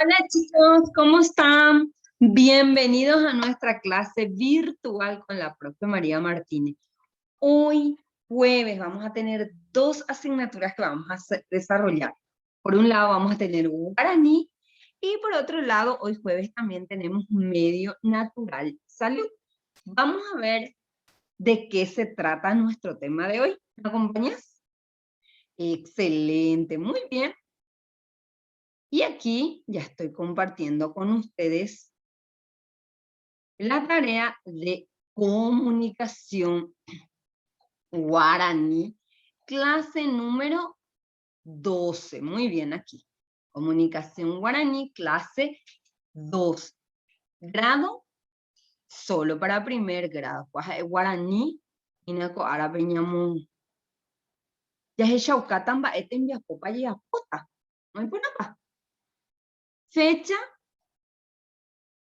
Hola chicos, ¿cómo están? Bienvenidos a nuestra clase virtual con la profe María Martínez. Hoy jueves vamos a tener dos asignaturas que vamos a desarrollar. Por un lado vamos a tener guaraní y por otro lado hoy jueves también tenemos medio natural salud. Vamos a ver de qué se trata nuestro tema de hoy. ¿Me acompañas? Excelente, muy bien. Y aquí ya estoy compartiendo con ustedes la tarea de comunicación guaraní, clase número 12. Muy bien aquí. Comunicación guaraní, clase 2. Grado solo para primer grado. Guaraní, inako árabe ñamu. Ya he shaukatan ba eten via popa y apota. No hay por acá. Fecha,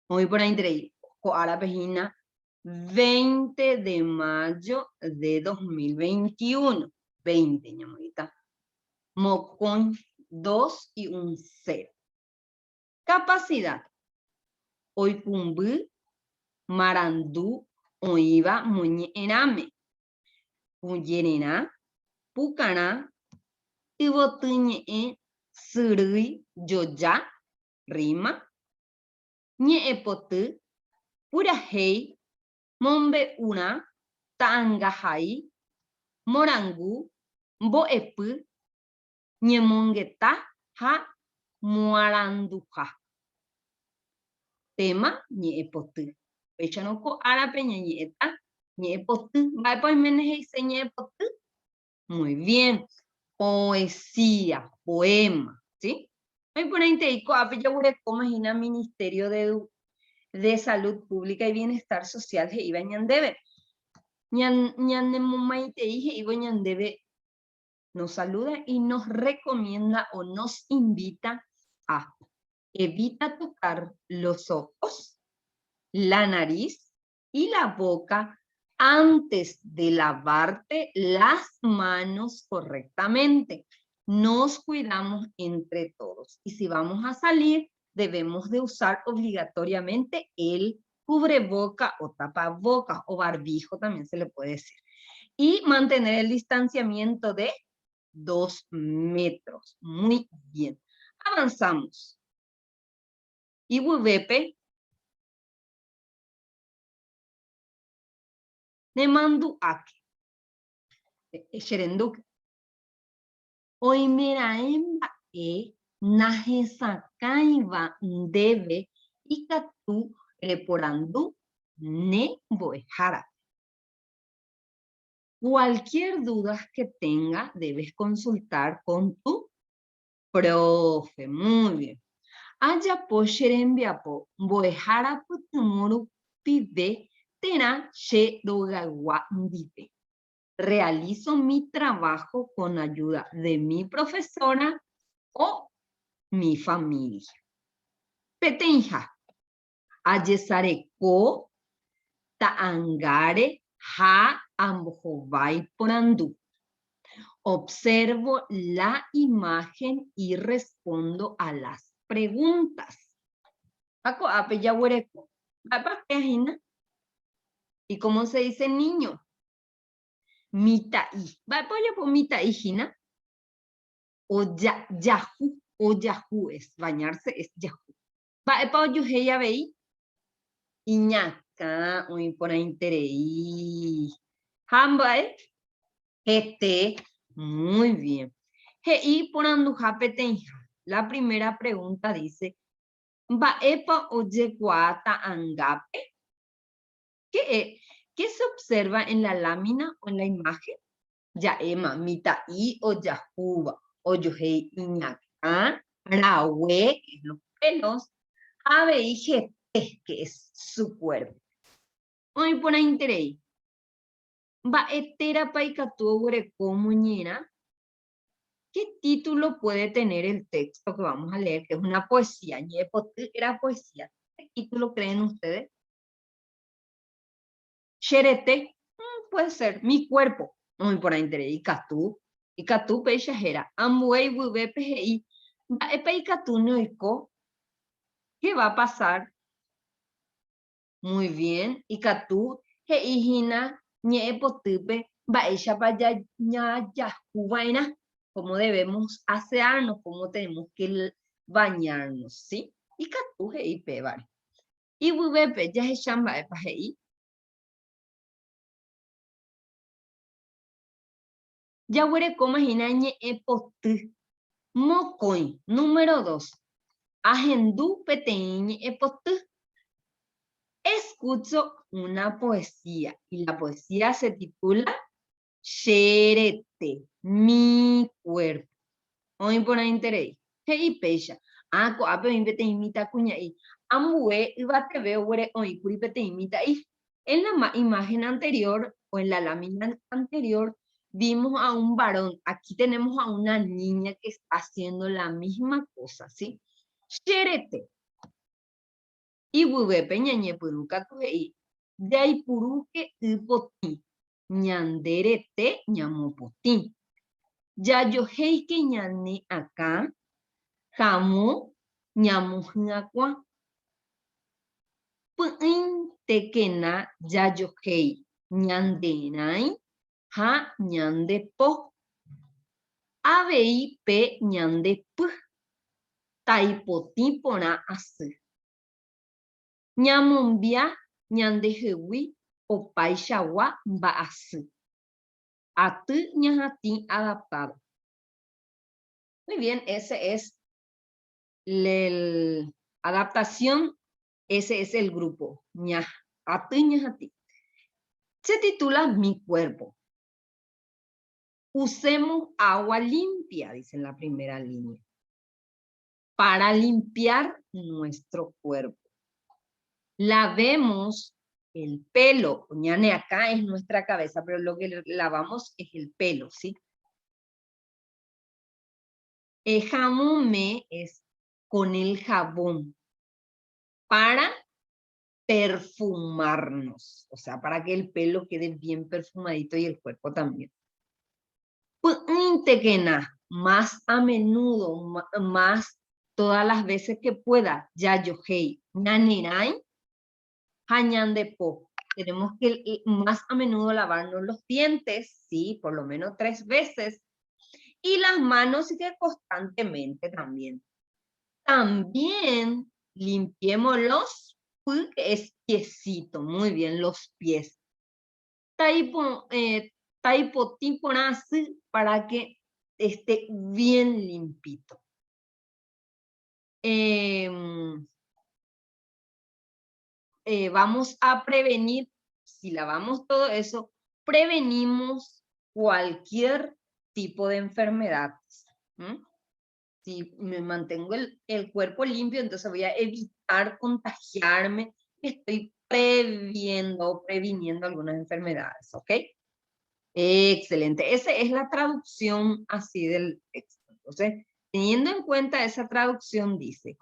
muy por ahí, árabe 20 de mayo de 2021. 20, ñamorita. Mocón 2 y un 0. Capacidad. Oikumbu, marandú, oiva, muñerame. Puyerena, pucana, tibotuñe, surui, yoya, rima. Ñeepotu, purahei, mombe una, tangahai, morangu, mbo'epy, ñemongeta ha moaranduha. Tema ñe'ẽpoty. Péichanoko árape ñeñe'ẽta ñe'ẽpoty. Mba'épa oiméne he'ise ñe'ẽpoty. Muy bien. Poesía, poema, ¿sí? Oiporãitei ko'ápe jaguereko imagina Ministerio de Salud Pública y Bienestar Social he'íva ñandéve. Ñanemomaitei he'ívo ñandéve nos saluda y nos recomienda o nos invita a evita tocar los ojos, la nariz y la boca antes de lavarte las manos correctamente. Nos cuidamos entre todos. Y si vamos a salir, debemos de usar obligatoriamente el cubreboca o tapaboca o barbijo también se le puede decir. Y mantener el distanciamiento de 2 metros. Muy bien. Avanzamos. Ibubepe. Nemanduake. Xerenduk. Oimeraemba nahesakaiva debe ikatu reporandu ne boejara. Cualquier duda que tenga, debes consultar con tu profe. Muy bien. Ayapo xerembiapo boejara putumuru pibe tera she dogagua ndipe. Realizo mi trabajo con ayuda de mi profesora o mi familia. Petenja. Ayesareko taangare ha ambohovai porandu. Observo la imagen y respondo a las preguntas. Ako ape yaguereko. ¿Y cómo se dice niño? Mitaí. Va apoyo por mitaí, Gina. O yahu. O yahu es. Bañarse es yahu. Va apoyo heya vei. Iñaka. Uy, por ahí interei. Hambae. Este. Muy bien. Hei por anduja petenja. La primera pregunta dice. Va epa oye guata angape. ¿Qué se observa en la lámina o en la imagen? Ya ema, mita y o yahuba, o yohei iñaka, rawe, que es los pelos, ave y jete, que es su cuerpo. Hoy por ahí interés. Va etera paikatu muñera. ¿Qué título puede tener el texto que vamos a leer? Que es una poesía. Era poesía. ¿Qué título creen ustedes? Xerete, puede ser, mi cuerpo. Muy por ahí interés. Y catú peixajera. Amuei bubepe hei. Epe y catú no eco. ¿qué va a pasar? Muy bien. Y Katú, Heihina, Ñepotupe, Baishapa ya Juvaina, cómo debemos asearnos, cómo tenemos que bañarnos, ¿sí? Y Katú, Heipe, vale. Y Bubepe, ya es chamba de Pajei. Ya huere como hinañe epotu. Mocoin, número 2. Agendú peteñe epotu. Escucho una poesía y la poesía se titula Xerete, mi cuerpo. Hoy por ahí interés. Hei pecha. Ah, coape te imita cuña y ambue iba te veo hoy curipe te imita y en la imagen anterior o en la lámina anterior vimos a un varón. Aquí tenemos a una niña que está haciendo la misma cosa, ¿sí? Xerete. Y bube peñañe puruca tuei. De ahí puruque ipoti. Ñanderete ñamopoti. Ya yo hei que ñane acá. Jamu ñamujiakua. Puin tekena ya yo hei. Ñandenai. Ha ñandepo. Abei pe ñandepu. Taipoti pona asu. Ñamumbia ñandehegui opaichagua mba'asy. Aty ñajatĩ adaptado. Muy bien, ese es la adaptación, ese es el grupo. Aty ñajatĩ. Se titula Mi cuerpo. Usemos agua limpia, dice en la primera línea, para limpiar nuestro cuerpo. Lavemos el pelo. Ñane acá es nuestra cabeza, pero lo que lavamos es el pelo, ¿sí? Jamume es con el jabón para perfumarnos, o sea, para que el pelo quede bien perfumadito y el cuerpo también. Más a menudo, más todas las veces que pueda, ya yo hei, nanirai, hañan de po. Tenemos que más a menudo lavarnos los dientes, sí, por lo menos 3 veces, y las manos sí que constantemente también. También limpiemos los que es piecito, muy bien, los pies. Taipo timponase para que esté bien limpito. Vamos a prevenir, si lavamos todo eso, prevenimos cualquier tipo de enfermedades. Si me mantengo el cuerpo limpio, entonces voy a evitar contagiarme. Estoy previniendo algunas enfermedades, ¿ok? Excelente. Esa es la traducción así del texto. Entonces, teniendo en cuenta esa traducción, dice,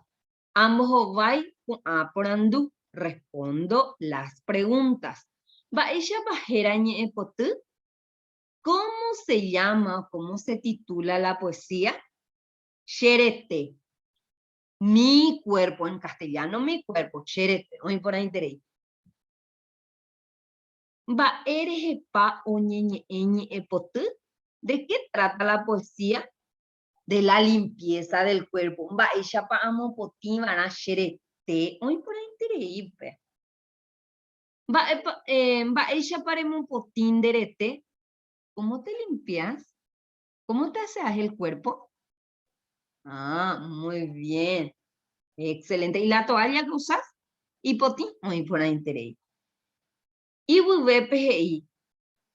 ambos vai aporandu, respondo las preguntas. ¿Cómo se llama, cómo se titula la poesía? Xerete. Mi cuerpo, en castellano, mi cuerpo, xerete. Hoy por ahí tenéis. Va eres pa oñeñe epotu. ¿De qué trata la poesía? De la limpieza del cuerpo. Va ella pa amo poti van a xerete. Hoy por ahí tenéis. Va ella paremos potín derete. ¿Cómo te limpias? ¿Cómo te aseas el cuerpo? Ah, muy bien. Excelente. ¿Y la toalla que usas? Hipoti, muy por ahí tenéis. Y VPGI.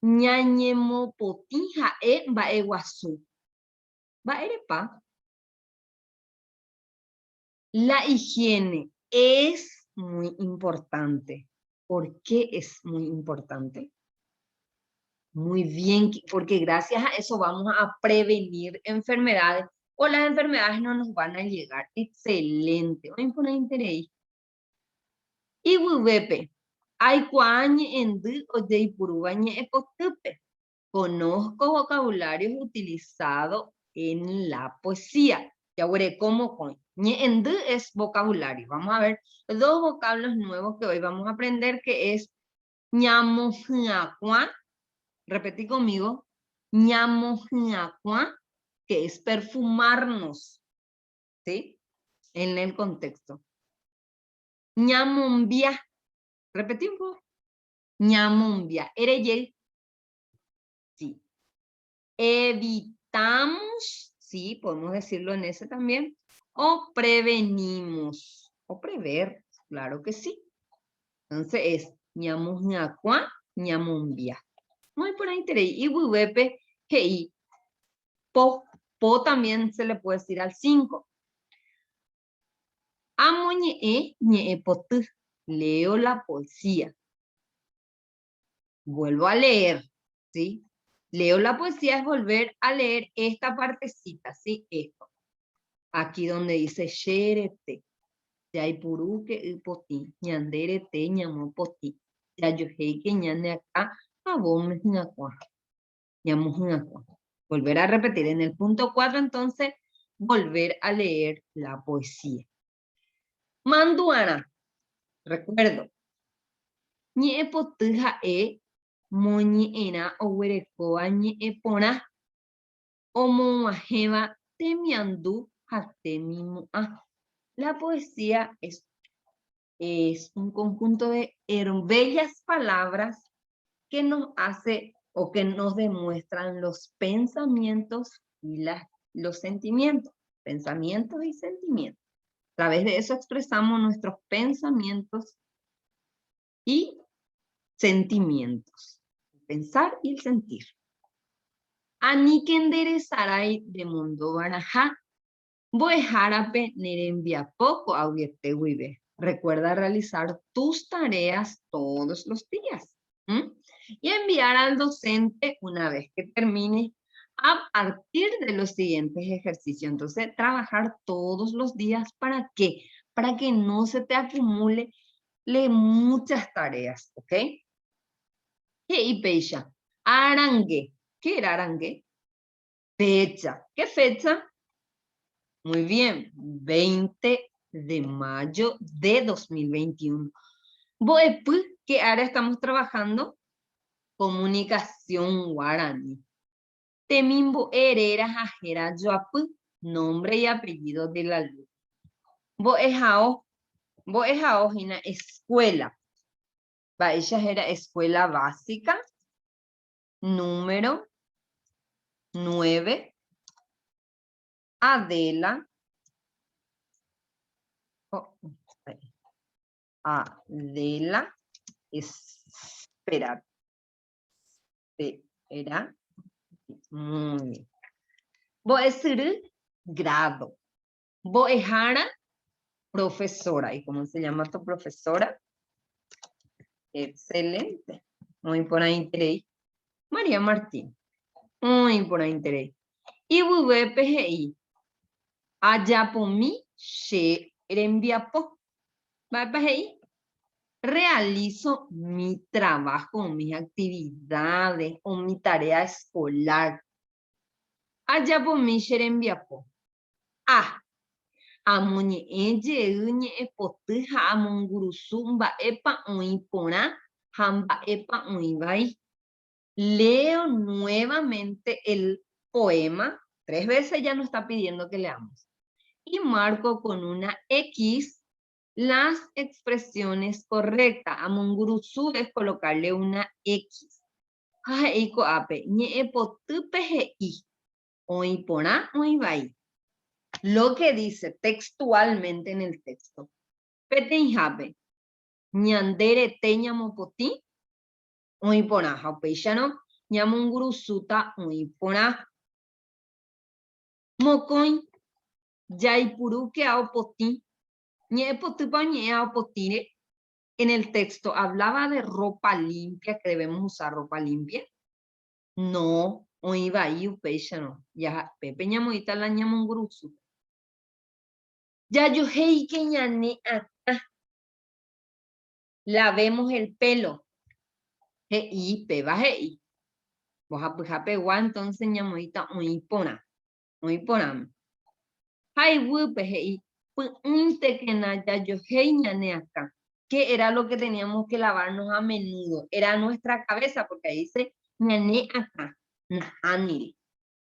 Ñañemo potija va guazú. Va erepa. La higiene es muy importante. ¿Por qué es muy importante? Muy bien, porque gracias a eso vamos a prevenir enfermedades o las enfermedades no nos van a llegar. Excelente. Hoy por ahí interés. Y VP. Hay cuañe en du o de ipurubañe ecotupe. Conozco vocabularios utilizados en la poesía. Ya veré cómo con. ñe'endu es vocabulario. Vamos a ver dos vocablos nuevos que hoy vamos a aprender, que es ñamojiacuá. Repetí conmigo. Ñamojiacuá, que es perfumarnos, ¿sí? En el contexto. Ñamombia. Repetí un poco. Ñamombia. Ereyel. Sí. Evitamos, sí, podemos decirlo en ese también. O prevenimos. O prever, claro que sí. Entonces es ñamojiacuá, ñamombia. Muy por ahí tenéis. Y bubepe, que po. Po también se le puede decir al 5. Amo ñe potú. Leo la poesía. Vuelvo a leer, ¿sí? Leo la poesía es volver a leer esta partecita, ¿sí? Esto. Aquí donde dice xerete. Yaipuruque poti. Ñanderete ñamo poti. Yayoheike ñane acá. Abome ñacua. Ñamo ñacua. Volver a repetir. En el punto 4, entonces, volver a leer la poesía. Manduana. Recuerdo. Ñe potuja moñiena o huerecoa ñe pona. Omoajeva temiandu hatemimu'a. La poesía es un conjunto de bellas palabras que nos hace o que nos demuestran los pensamientos y los sentimientos. Pensamientos y sentimientos. A través de eso expresamos nuestros pensamientos y sentimientos. El pensar y el sentir. Ani enderezarai de mundo baraja. Boejarape nerembia poco audiete wibe. Recuerda realizar tus tareas todos los días. Y enviar al docente una vez que termine a partir de los siguientes ejercicios. Entonces, trabajar todos los días. ¿Para qué? Para que no se te acumule muchas tareas, ¿ok? ¿Qué pecha? Arangue. ¿Qué era arangue? Fecha. ¿Qué fecha? Muy bien, 20 de mayo de 2021. ¿Qué área estamos trabajando? Comunicación guaraní. Temimbo Herrera Jajera Yoapu, nombre y apellido de la luz. Boejao Hina escuela. Ella era escuela básica, número 9. Adela. Adela. Espera. Espera. Muy bien. Boesuru, grado. Boejara, profesora. ¿Y cómo se llama tu profesora? Excelente. Muy por ahí interés. María Martín. Muy por ahí interés. Y PGI. Ayapomi, she enviapo. ¿Va PGI? Realizo mi trabajo, mis actividades o mi tarea escolar. Ayapomi, she enviapo. Ah. Amuñe eñe epoty ha amongurusu mba'épa oĩ porã ha mba'épa oĩvai. Leo nuevamente el poema. 3 veces ya nos está pidiendo que leamos. Y marco con una X las expresiones correctas. Amongurusu es colocarle una X. Eiko ape ñe epoty PGI. Oĩ porã oĩvai. Lo que dice textualmente en el texto. Petenjabe. Ñandere te ñamopoti. Oipona. Haupeixano. Ñamongurusuta oipona. Mocoin. Yaipuruke aopoti. Ñepotupa ñe aopotire. En el texto hablaba de ropa limpia, que debemos usar ropa limpia. No. Oibai upeixano. Ya pepe ñamoita la ñamongurusuta. Ya yo hei que ñane acá. Lavemos el pelo. Hei, peba hei. Boja pegua, entonces ñamoita oipona. Oipona. Hai wupe hei. acá, que era lo que teníamos que lavarnos a menudo, era nuestra cabeza, porque ahí dice ñane acá, ñaniri,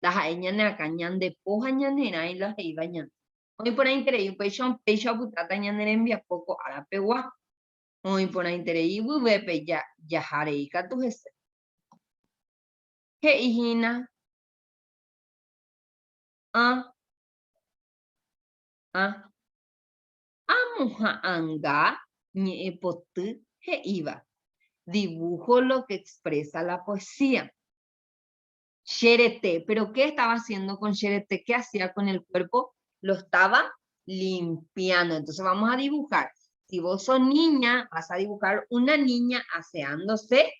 las ñane acá, ñande poja ñanera y las iba ñan. Hoy por ahí interés, pecho putata ñanera envía poco a la pegua. Hoy por ahí interés, y bepe ya jareica tu jese. Que hijina, ah, amuja anga, ñe potu, he iba. Dibujo lo que expresa la poesía. Xerete, ¿pero qué estaba haciendo con Xerete? ¿Qué hacía con el cuerpo? Lo estaba limpiando. Entonces vamos a dibujar. Si vos sos niña, vas a dibujar una niña aseándose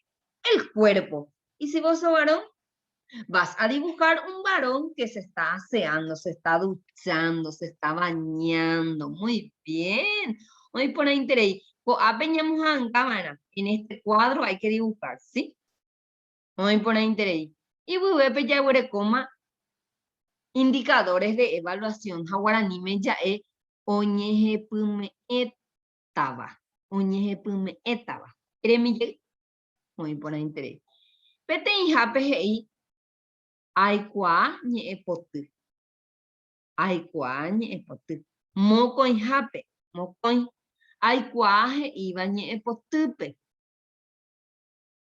el cuerpo. Y si vos sos varón, vas a dibujar un varón que se está aseando, se está duchando, se está bañando. Muy bien. Hoy por ahí interés. Apeñamos en cámara. En este cuadro hay que dibujar, ¿sí? Hoy por ahí interés. Y vuelve ya coma indicadores de evaluación. Jaguaraní me ya oñeje pume etaba. Oñeje pume etaba. Eremille. Hoy por ahí interés. Pete injape hei. Aikua ñe epotu. Aikua ñe epotu. Moco injape. Mocoin. Aikua he iba ñe epotupe.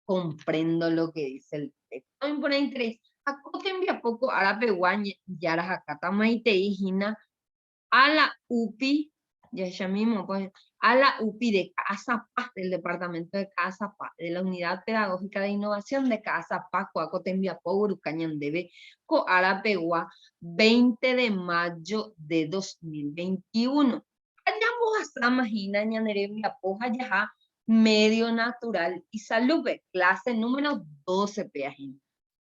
Comprendo lo que dice el texto. Hoy por ahí interés. Acote envía poco árabe guañe, yaras acá tamaite hijina, a la UPI, ya mismo, pues, a la UPI de Casa Paz, del departamento de Casa Paz, de la Unidad Pedagógica de Innovación de Casa Paz, Coacote envía poco Cañandebe, co árabe gua, 20 de mayo de 2021. Hayamos hasta imagina ñaneremia poja ya medio natural y salube, clase número 12, peajín.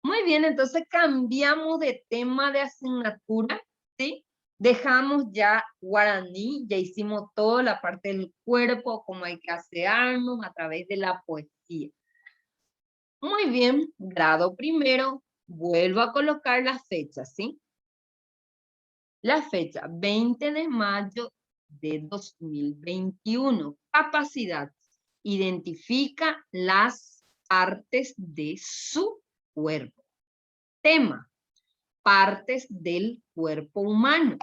Muy bien, entonces cambiamos de tema de asignatura, ¿sí? Dejamos ya guaraní, ya hicimos toda la parte del cuerpo, cómo hay que asearnos a través de la poesía. Muy bien, grado primero, vuelvo a colocar la fecha, ¿sí? La fecha, 20 de mayo de 2021. Capacidad, identifica las partes de su cuerpo. Tema, partes del cuerpo humano,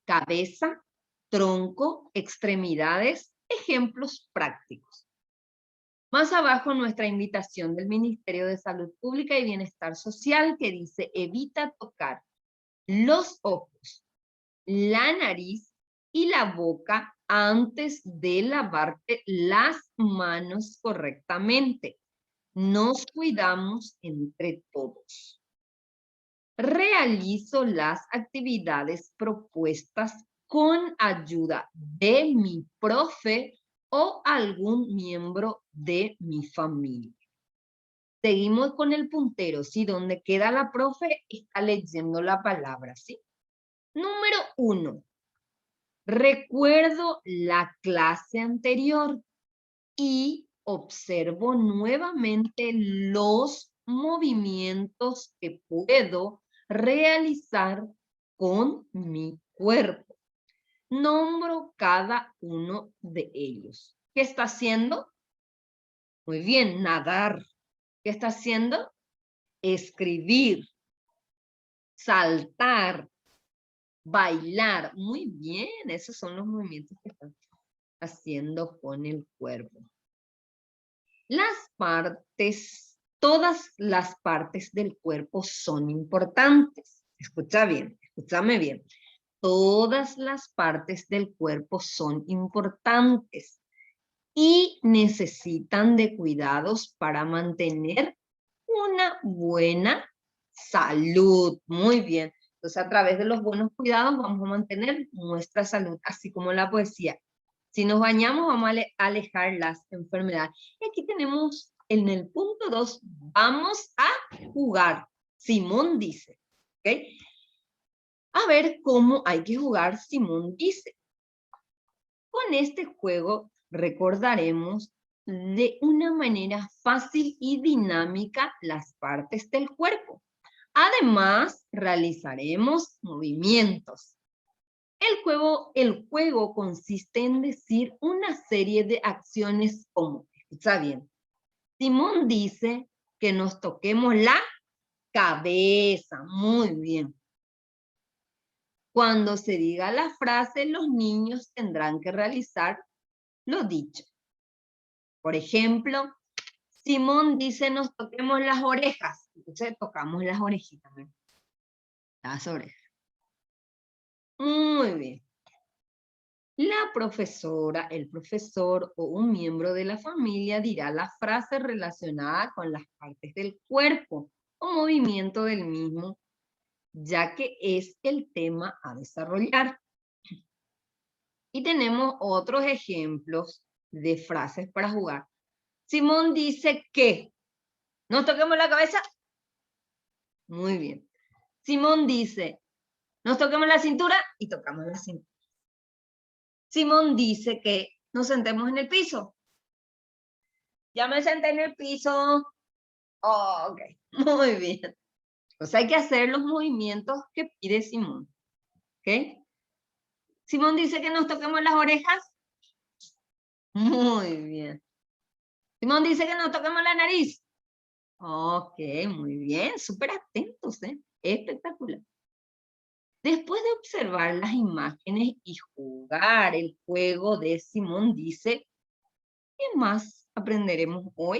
cabeza, tronco, extremidades, ejemplos prácticos. Más abajo nuestra invitación del Ministerio de Salud Pública y Bienestar Social que dice evita tocar los ojos, la nariz y la boca antes de lavarte las manos correctamente. Nos cuidamos entre todos. Realizo las actividades propuestas con ayuda de mi profe o algún miembro de mi familia. Seguimos con el puntero, ¿sí? Donde queda la profe está leyendo la palabra, ¿sí? Número 1. Recuerdo la clase anterior y observo nuevamente los movimientos que puedo realizar con mi cuerpo. Nombro cada uno de ellos. ¿Qué está haciendo? Muy bien, nadar. ¿Qué está haciendo? Escribir, saltar, bailar. Muy bien, esos son los movimientos que están haciendo con el cuerpo. Las partes, todas las partes del cuerpo son importantes. Escúchame bien. Todas las partes del cuerpo son importantes y necesitan de cuidados para mantener una buena salud. Muy bien. Entonces, a través de los buenos cuidados vamos a mantener nuestra salud, así como la poesía. Si nos bañamos, vamos a alejar las enfermedades. Y aquí tenemos en el punto 2, vamos a jugar. Simón dice, ¿ok? A ver cómo hay que jugar, Simón dice. Con este juego recordaremos de una manera fácil y dinámica las partes del cuerpo. Además, realizaremos movimientos. El juego consiste en decir una serie de acciones como, escucha bien, Simón dice que nos toquemos la cabeza, muy bien. Cuando se diga la frase, los niños tendrán que realizar lo dicho. Por ejemplo, Simón dice nos toquemos las orejas. Entonces tocamos las orejitas, ¿no? Las orejas. Muy bien. La profesora, el profesor o un miembro de la familia dirá la frase relacionada con las partes del cuerpo o movimiento del mismo, ya que es el tema a desarrollar. Y tenemos otros ejemplos de frases para jugar. Simón dice que nos toquemos la cabeza. Muy bien. Simón dice, nos toquemos la cintura y tocamos la cintura. Simón dice que nos sentemos en el piso. Ya me senté en el piso. Oh, ok, muy bien. Pues hay que hacer los movimientos que pide Simón. ¿Ok? Simón dice que nos toquemos las orejas. Muy bien. Simón dice que nos toquemos la nariz. Ok, muy bien. Súper atentos, ¿eh? Espectacular. Después de observar las imágenes y jugar el juego de Simón dice, ¿qué más aprenderemos hoy?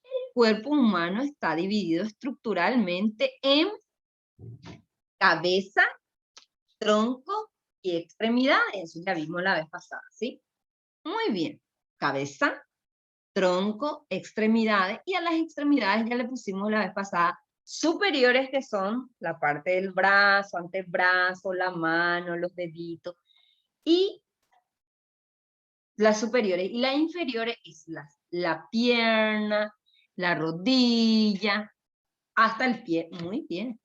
El cuerpo humano está dividido estructuralmente en cabeza, tronco y extremidades. Eso ya vimos la vez pasada, ¿sí? Muy bien. Cabeza, tronco, extremidades. Y a las extremidades ya le pusimos la vez pasada superiores, que son la parte del brazo, antebrazo, la mano, los deditos. Y las superiores. Y las inferiores es la pierna, la rodilla, hasta el pie. Muy bien.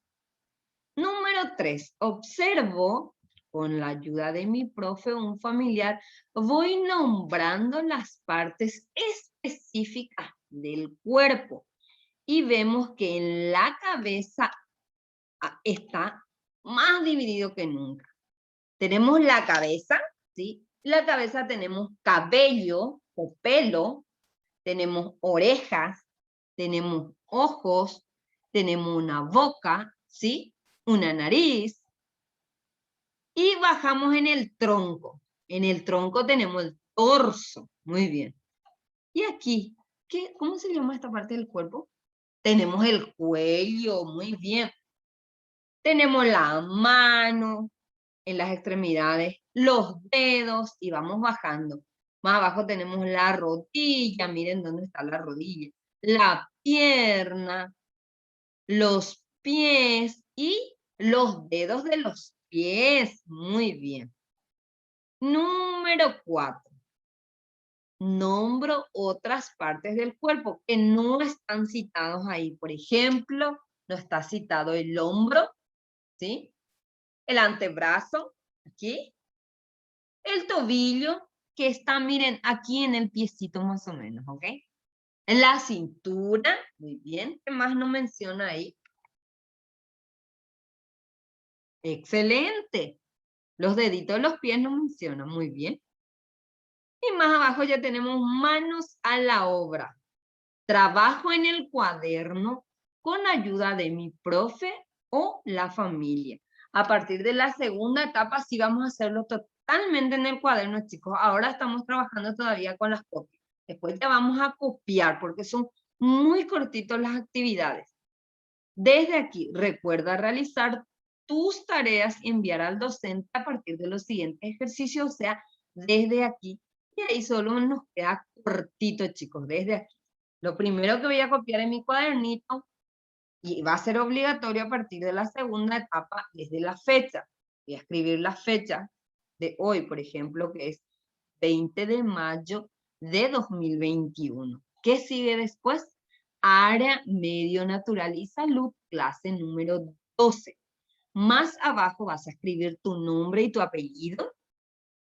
Número 3. Observo, con la ayuda de mi profe o un familiar, voy nombrando las partes específicas del cuerpo. Y vemos que en la cabeza está más dividido que nunca. Tenemos la cabeza, ¿sí? La cabeza tenemos cabello o pelo, tenemos orejas, tenemos ojos, tenemos una boca, ¿sí? Una nariz. Y bajamos en el tronco. En el tronco tenemos el torso. Muy bien. Y aquí, ¿cómo se llama esta parte del cuerpo? Tenemos el cuello. Muy bien. Tenemos la mano en las extremidades, los dedos y vamos bajando. Más abajo tenemos la rodilla. Miren dónde está la rodilla. La pierna, los pies y los dedos de los pies. Muy bien. Número 4. Nombro otras partes del cuerpo que no están citados ahí. Por ejemplo, no está citado el hombro, ¿sí? El antebrazo, aquí. El tobillo, que está, miren, aquí en el piecito más o menos, ¿ok? En la cintura, muy bien. ¿Qué más no menciona ahí? Excelente. Los deditos de los pies no mencionan, muy bien. Y más abajo ya tenemos manos a la obra. Trabajo en el cuaderno con ayuda de mi profe o la familia. A partir de la segunda etapa sí vamos a hacerlo totalmente en el cuaderno, chicos. Ahora estamos trabajando todavía con las copias. Después ya vamos a copiar porque son muy cortitos las actividades. Desde aquí, recuerda realizar tus tareas y enviar al docente a partir de los siguientes ejercicios, o sea, desde aquí. Y ahí solo nos queda cortito, chicos, desde aquí. Lo primero que voy a copiar en mi cuadernito, y va a ser obligatorio a partir de la segunda etapa, es de la fecha. Voy a escribir la fecha de hoy, por ejemplo, que es 20 de mayo de 2021. ¿Qué sigue después? Área Medio Natural y Salud, clase número 12. Más abajo vas a escribir tu nombre y tu apellido,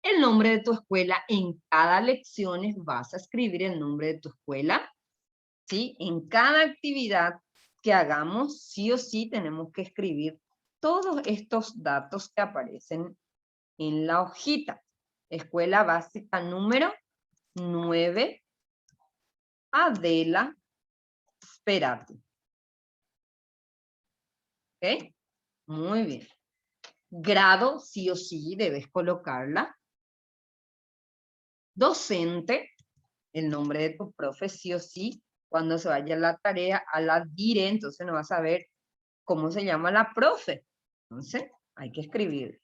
el nombre de tu escuela. En cada lección vas a escribir el nombre de tu escuela, ¿sí? En cada actividad que hagamos, sí o sí tenemos que escribir todos estos datos que aparecen en la hojita. Escuela básica número 9, Adela Sperati. ¿Ok? Muy bien. Grado, sí o sí, debes colocarla. Docente, el nombre de tu profe, sí o sí. Cuando se vaya la tarea a la dire, entonces no vas a ver cómo se llama la profe. Entonces, hay que escribir.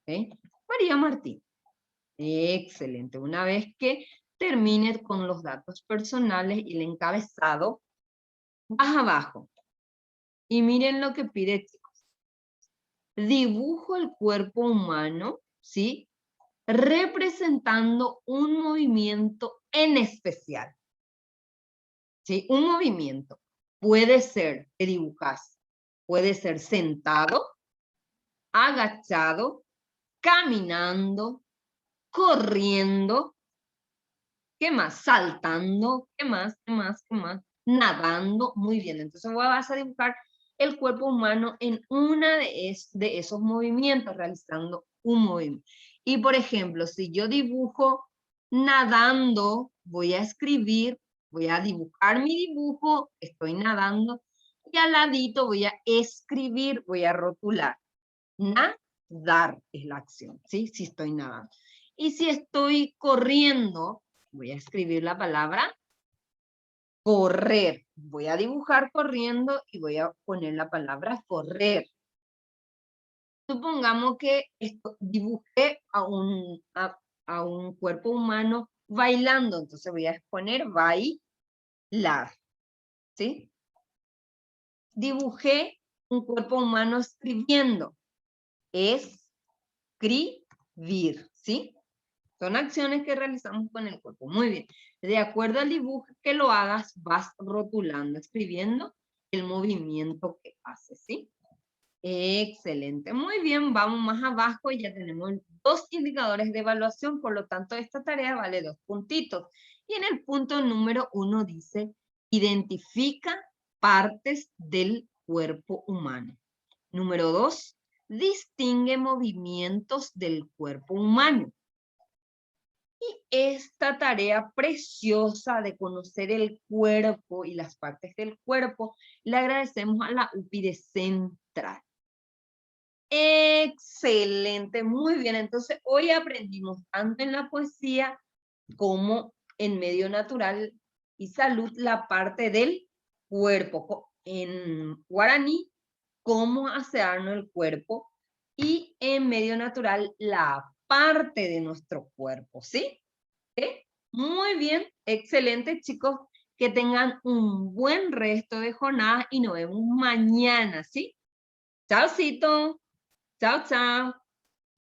¿Ok? María Martín. Excelente. Una vez que termines con los datos personales y el encabezado, vas abajo. Y miren lo que pide, chicos. Dibujo el cuerpo humano, ¿sí? Representando un movimiento en especial. ¿Sí? Un movimiento. Puede ser que dibujas. Puede ser sentado, agachado, caminando, corriendo. ¿Qué más? Saltando. ¿Qué más? ¿Qué más? ¿Qué más? Nadando. Muy bien. Entonces vas a dibujar el cuerpo humano en una de esos movimientos, realizando un movimiento. Y por ejemplo, si yo dibujo nadando, voy a escribir, voy a dibujar mi dibujo, estoy nadando, y al ladito voy a escribir, voy a rotular. Nadar es la acción, ¿sí? Si estoy nadando. Y si estoy corriendo, voy a escribir la palabra correr. Voy a dibujar corriendo y voy a poner la palabra correr. Supongamos que dibujé a un cuerpo humano bailando, entonces voy a poner bailar, ¿sí? Dibujé un cuerpo humano escribiendo, escribir, ¿sí? Son acciones que realizamos con el cuerpo. Muy bien. De acuerdo al dibujo que lo hagas, vas rotulando, escribiendo el movimiento que haces, ¿sí? Excelente. Muy bien, vamos más abajo y ya tenemos 2 indicadores de evaluación, por lo tanto esta tarea vale 2 puntitos. Y en el punto número 1 dice, identifica partes del cuerpo humano. Número 2, distingue movimientos del cuerpo humano. Y esta tarea preciosa de conocer el cuerpo y las partes del cuerpo, le agradecemos a la UPI de Central. Excelente, muy bien. Entonces, hoy aprendimos tanto en la poesía como en medio natural y salud la parte del cuerpo. En guaraní, cómo asearnos el cuerpo, y en medio natural la parte de nuestro cuerpo, ¿sí? ¿Sí? Muy bien, excelente, chicos. Que tengan un buen resto de jornada y nos vemos mañana, ¿sí? Chaucito. Chao, chao.